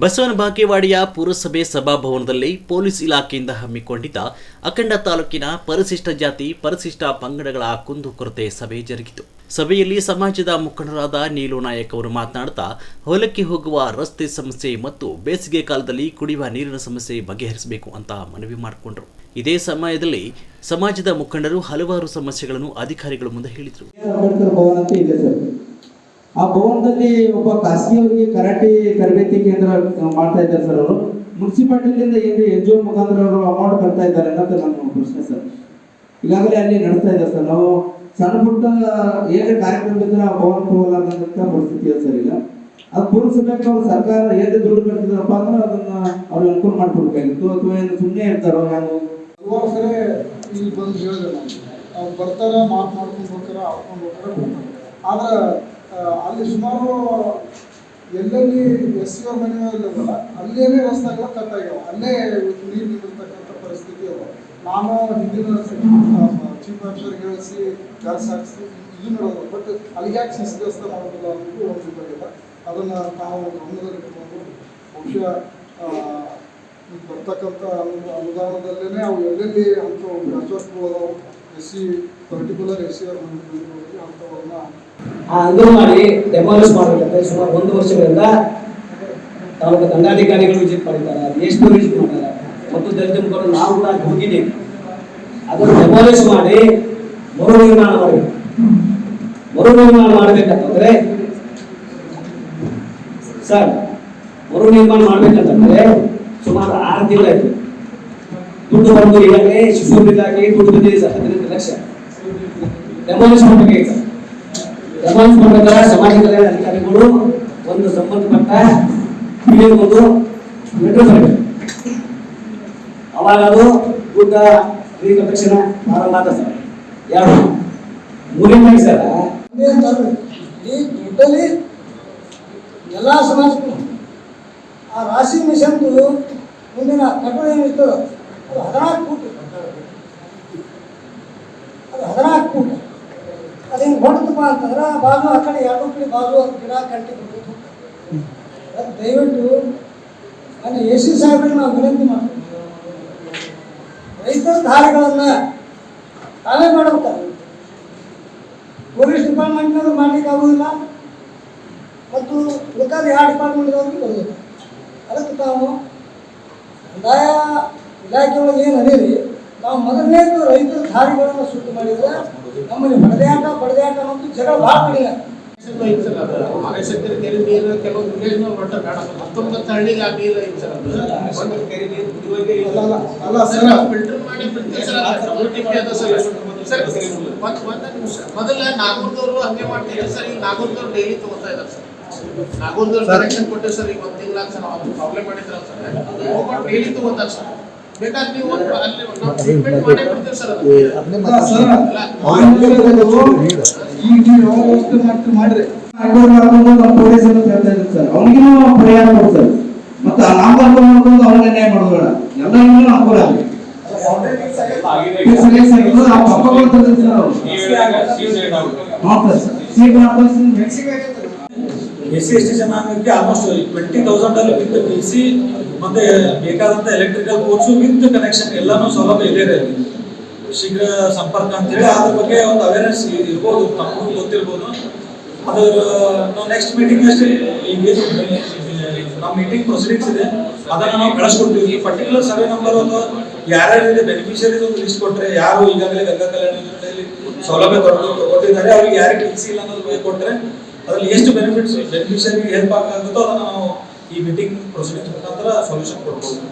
ಬಸವನ ಬಾಗೇವಾಡಿಯ ಪುರಸಭೆ ಸಭಾಭವನದಲ್ಲಿ ಪೊಲೀಸ್ ಇಲಾಖೆಯಿಂದ ಹಮ್ಮಿಕೊಂಡಿದ್ದ ಅಖಂಡ ತಾಲೂಕಿನ ಪರಿಶಿಷ್ಟ ಜಾತಿ ಪರಿಶಿಷ್ಟ ಪಂಗಡಗಳ ಕುಂದುಕೊರತೆ ಸಭೆ ಜರುಗಿತು. ಸಭೆಯಲ್ಲಿ ಸಮಾಜದ ಮುಖಂಡರಾದ ನೀಲು ನಾಯಕ್ ಅವರು ಮಾತನಾಡುತ್ತಾ ಹೊಲಕ್ಕೆ ಹೋಗುವ ರಸ್ತೆ ಸಮಸ್ಯೆ ಮತ್ತು ಬೇಸಿಗೆ ಕಾಲದಲ್ಲಿ ಕುಡಿಯುವ ನೀರಿನ ಸಮಸ್ಯೆ ಬಗೆಹರಿಸಬೇಕು ಅಂತ ಮನವಿ ಮಾಡಿಕೊಂಡರು. ಇದೇ ಸಮಯದಲ್ಲಿ ಸಮಾಜದ ಮುಖಂಡರು ಹಲವಾರು ಸಮಸ್ಯೆಗಳನ್ನು ಅಧಿಕಾರಿಗಳ ಮುಂದೆ ಹೇಳಿದರು. ಆ ಭವನದಲ್ಲಿ ಒಬ್ಬ ಖಾಸಗಿಯವರಿಗೆ ಕರಾಟೆ ತರಬೇತಿ ಕೇಂದ್ರ ಮಾಡ್ತಾ ಇದ್ದಾರೆ ಸರ್. ಅವರು ಮುನ್ಸಿಪಾಲಿಟಿಯಿಂದ ಏನು NGO ಮುಖಾಂತರ ಅವರು ಅಮೌಂಟ್ ಕಟ್ತಾ ಇದ್ದಾರೆ ಅನ್ನೋದು ನನ್ನ ಪ್ರಶ್ನೆ ಸರ್. ಈಗಾಗಲೇ ಅಲ್ಲಿ ನಡೆಸ್ತಾ ಇದ್ದಾರೆ ಸರ್. ನಾವು ಸಣ್ಣ ಪುಟ್ಟ ಏನೇ ಕಾರ್ಯಕ್ರಮ ಇದ್ರೆ ಆ ಭವನಕ್ಕೆ ಹೋಗಲಾರ್ದಂಥ ಪರಿಸ್ಥಿತಿ ಇದೆ ಸರ್. ಈಗ ಅದು ಪೂರೈಸಬೇಕು. ಅವ್ರು ಸರ್ಕಾರ ಏನೇ ದುಡ್ಡು ಕಟ್ತಿದಾರಪ್ಪ ಅಂದ್ರೆ ಅದನ್ನ ಅವ್ರು ಅನುಕೂಲ ಮಾಡ್ಕೊಡ್ಬೇಕಾಗಿತ್ತು. ಅಥವಾ ಏನು ಸುಮ್ಮನೆ ಇರ್ತಾರೋ ನಾವು ಸರಿ ಇಲ್ಲಿ ಬಂದು ಹೇಳಿದೆ ನಾನು ಅವ್ರು ಬರ್ತಾರೆ ಮಾಡ್ಕೊಂಡು ಹೋಗ್ತಾರೆ ಹಾಕೊಂಡು ಹೋಗ್ತಾರೆ. ಆದ್ರೆ ಅಲ್ಲಿ ಸುಮಾರು ಎಲ್ಲೆಲ್ಲಿ SCO ಮನೆಯಲ್ಲ ಅಲ್ಲೇ ರಸ್ತೆಗಳ ಕಟ್ಟಾಗ್ಯಾವ, ಅಲ್ಲೇ ನೀರು ನಿಂದಿರ್ತಕ್ಕಂಥ ಪರಿಸ್ಥಿತಿ ಅವ. ನಾನು ಹಿಂದಿನ ಚೀಫ್ ಆಫೀಸರ್ ಹೇಳಿಸಿ ಕೆಲಸ ಹಾಕಿಸಿ ಇದು ನೋಡೋದು, ಬಟ್ ಅಲ್ಲಿಗೆ ಯಾಕೆ ಶಿಸ್ತು ಮಾಡೋದಿಲ್ಲ ಅನ್ನೋದು ಒಂದು ಇದಾಗಿದೆ. ಅದನ್ನು ನಾವು ಗಮನದಲ್ಲಿ ಇಟ್ಕೊಂಡು ಬಹುಶಃ ಬರ್ತಕ್ಕಂಥ ಅನುದಾನದಲ್ಲೇ ಅವು ಎಲ್ಲೆಲ್ಲಿ ಅಂತ ನೆಟ್ವರ್ಕ್ಗಳು ಅದಾವು, ಪರ್ಟಿಕ್ಯುಲರ್ SC ಅಂಥವನ್ನ ಇದು ಮಾಡಿ ಡೆಮಾಲಿಷ್ ಮಾಡಬೇಕಂತ ಸುಮಾರು 1 ವರ್ಷಗಳಿಂದ ತಾಲೂಕು ದಂಡಾಧಿಕಾರಿಗಳು ವಿಸಿಟ್ ಮಾಡಿದ್ದಾರೆ. ಎಷ್ಟು ವಿಸಿಟ್ ಮಾಡ್ತಾರೆ ಮತ್ತು ದಲಿತ ಮುಖಂಡರು ನಾವು ಕೂಡ ಹೋಗಿದ್ದೀವಿ. ಅದನ್ನು ಡೆಮಾಲಿಷ್ ಮಾಡಿ ಮರು ನಿರ್ಮಾಣ ಮಾಡಬೇಕು. ಮರು ನಿರ್ಮಾಣ ಮಾಡಬೇಕಂತಂದ್ರೆ ಸರ್, ಮರು ನಿರ್ಮಾಣ ಮಾಡಬೇಕಂತಂದ್ರೆ ಸುಮಾರು 6 ತಿಂಗಳಾಯ್ತು. ದುಡ್ಡು ಬಂದು ಈಗಾಗಲೇ ಶಿಶು ಇಲಾಖೆಗೆ ದುಡ್ಡು ಬಂದಿದೆ ಸರ್, 15 ಲಕ್ಷ. ಡೆಮಾಲಿಷ್ ಮಾಡಬೇಕಾಗಿ ಸರ್. ಡೆಮಾಲಿಷ್ ಮಾಡಬೇಕಾದ್ರೆ ಸಮಾಜ ಕಲ್ಯಾಣ ಅಧಿಕಾರಿಗಳು ಒಂದು ಸಂಬಂಧಪಟ್ಟ ಒಂದು ಮೆಟ್ರೋ ಬರಬೇಕು. ಅವಾಗ ಅದು ದುಡ್ಡ ಫ್ರೀ ತಕ್ಷಣ ಪ್ರಾರಂಭ ಆದ ಸರ್. ಯಾರು 3 ಸರ್ ಈ ದುಡ್ಡಲ್ಲಿ ಎಲ್ಲ ಸಮಾಜಕ್ಕೂ ಆ ರಾಶಿ ಮಿಷನ್ದು ಮುಂದಿನ ಕಟ್ಟಡ ಏನಿತ್ತು ಅದು 14 ಫೂಟ್. ಅದು 14 ಫೂಟ್. ಅದೇನು ಹೊಡೆದಪ್ಪ ಅಂತಂದ್ರೆ ಬಾಜು ಆ ಕಡೆ 2 ಕಡೆ ಬಾಜು ಒಂದು ಗಿಡ ಕಂಟಿ ಬಿಟ್ಟು ಅದು ದಯವಿಟ್ಟು ನನ್ನ AC ಸಾಹೇಬರಿಗೆ ನಾವು ವಿನಂತಿ ಮಾಡ್ತೀವಿ. ರೈತರ ದಾರಿಗಳನ್ನು ತಾವೇ ಮಾಡ್ತಾರೆ. ಪೊಲೀಸ್ ಡಿಪಾರ್ಟ್ಮೆಂಟ್ನವ್ರು ಮಾಡ್ಲಿಕ್ಕೆ ಆಗೋದಿಲ್ಲ ಮತ್ತು ಉಳಿದ 2 ಡಿಪಾರ್ಟ್ಮೆಂಟ್ದವ್ರಿಗೆ ಬರೋದಿಲ್ಲ. ಅದಕ್ಕೆ ತಾವು ಕಂದಾಯ ಇಲಾಖೆ ಒಳಗೆ ಏನು ಅದೇರಿ ನಾವು ಮೊದಲನೇದು ರೈತರ ದಾರಿಗಳನ್ನು ಶುದ್ಧ ಮಾಡಿದರೆ ನಮ್ಮಲ್ಲಿ ಬಡದಾಟ ಮತ್ತು ಜಗಳ ಭಾಳ ಕಡಿಮೆ. ಮೊದಲ ನಾಗೂರ್ದವರು ಹಂಗೆ ಮಾಡ್ತಿದ್ರು ಸರ್. ಈಗ ನಾಗೂರ್ದವ್ರು ಡೈಲಿ ತಗೋತಾ ಇದ್ದಾರೆ ಸರ್. ನಾಗೂರ್ದವ್ರು ಕನೆಕ್ಷನ್ ಕೊಟ್ಟಿವಿ ಸರ್. ಈಗ 1 ತಿಂಗಳ ಸರ್ ಅವ್ರು ಪ್ರಾಬ್ಲಮ್ ಮಾಡಿದ್ರ ಸರ್, ಡೈಲಿ ತಗೋತಾರೆ ಸರ್. ಬೇಕಾದ್ರೆ ನೀವು ಅಲ್ಲಿ ನಾವು ಟ್ರೀಟ್ಮೆಂಟ್ ಮಾಡೇ ಬಿಡ್ತೀವಿ ಸರ್. ಮಾಡ್ರಿ ಪೊಲೀಸ್ ಅಂತ ಹೇಳ್ತಾ ಇದ್ದಾರೆ ಸರ್. ಅವನಿಗೂ ಪರಿಹಾರ ಕೊಡ್ತಾರೆ ಮತ್ತೆ ನಾವು ಮಾಡ್ಕೊಂಡು ಅವ್ರಿಗೆ ನ್ಯಾಯ ಮಾಡೋಣ. ಎಲ್ಲರಿಗೂ ಅನುಕೂಲ ಆಗಲಿ. SC ST ಜನಾಂಗಕ್ಕೆ ಆಲ್ಮೋಸ್ಟ್ 20,000 ಅಲ್ಲಿ ವಿತ್ PC ಮತ್ತೆ ಬೇಕಾದಂತ ಎಲೆಕ್ಟ್ರಿಕಲ್ ಕೋರ್ಸ್ ವಿತ್ ಕನೆಕ್ಷನ್ ಎಲ್ಲಾನು ಸೌಲಭ್ಯ ಇದೆ. ಶೀಘ್ರ ಸಂಪರ್ಕ ಅಂತೇಳಿ ಅದ್ರ ಬಗ್ಗೆ ಒಂದು ಅವೇರ್ನೆಸ್ ಇರ್ಬೋದು, ತಮಗೂ ಗೊತ್ತಿರ್ಬೋದು. ಅದು ನಾವು ನೆಕ್ಸ್ಟ್ ಮೀಟಿಂಗ್ ಅಷ್ಟೇ ನಮ್ಮ ಮೀಟಿಂಗ್ ಪ್ರೊಸೀಡಿಂಗ್ಸ್ ಇದೆ, ಅದನ್ನು ನಾವು ಕಳಿಸ್ಕೊಡ್ತೀವಿ. ಪರ್ಟಿಕ್ಯುಲರ್ ಸರ್ವೆ ನಂಬರ್ ಅಥವಾ ಯಾರ್ಯಾರಿದೆ ಬೆನಿಫಿಷರೀಸ್ ಒಂದು ಲಿಸ್ಟ್ ಕೊಟ್ಟರೆ, ಯಾರು ಈಗಾಗಲೇ ಗಂಗಾ ಕಲ್ಯಾಣ ಯೋಜನೆಯಲ್ಲಿ ಸೌಲಭ್ಯ ಕೊಟ್ಟಿದ್ದಾರೆ ಅವ್ರಿಗೆ ಯಾರಿಗೆ PC ಇಲ್ಲ ಅನ್ನೋದು ಕೊಟ್ಟರೆ ಅದರಲ್ಲಿ ಎಷ್ಟು ಬೆನಿಫಿಷರಿಗೆ ಹೆಲ್ಪ್ ಆಗುತ್ತೋ ಅದನ್ನು ನಾವು ಈ ಮೀಟಿಂಗ್ ಪ್ರೊಸೀಡಿಂಗ್ಸ್ ಮುಖಾಂತರ ಸೊಲ್ಯೂಷನ್ ಕೊಡ್ಬೋದು.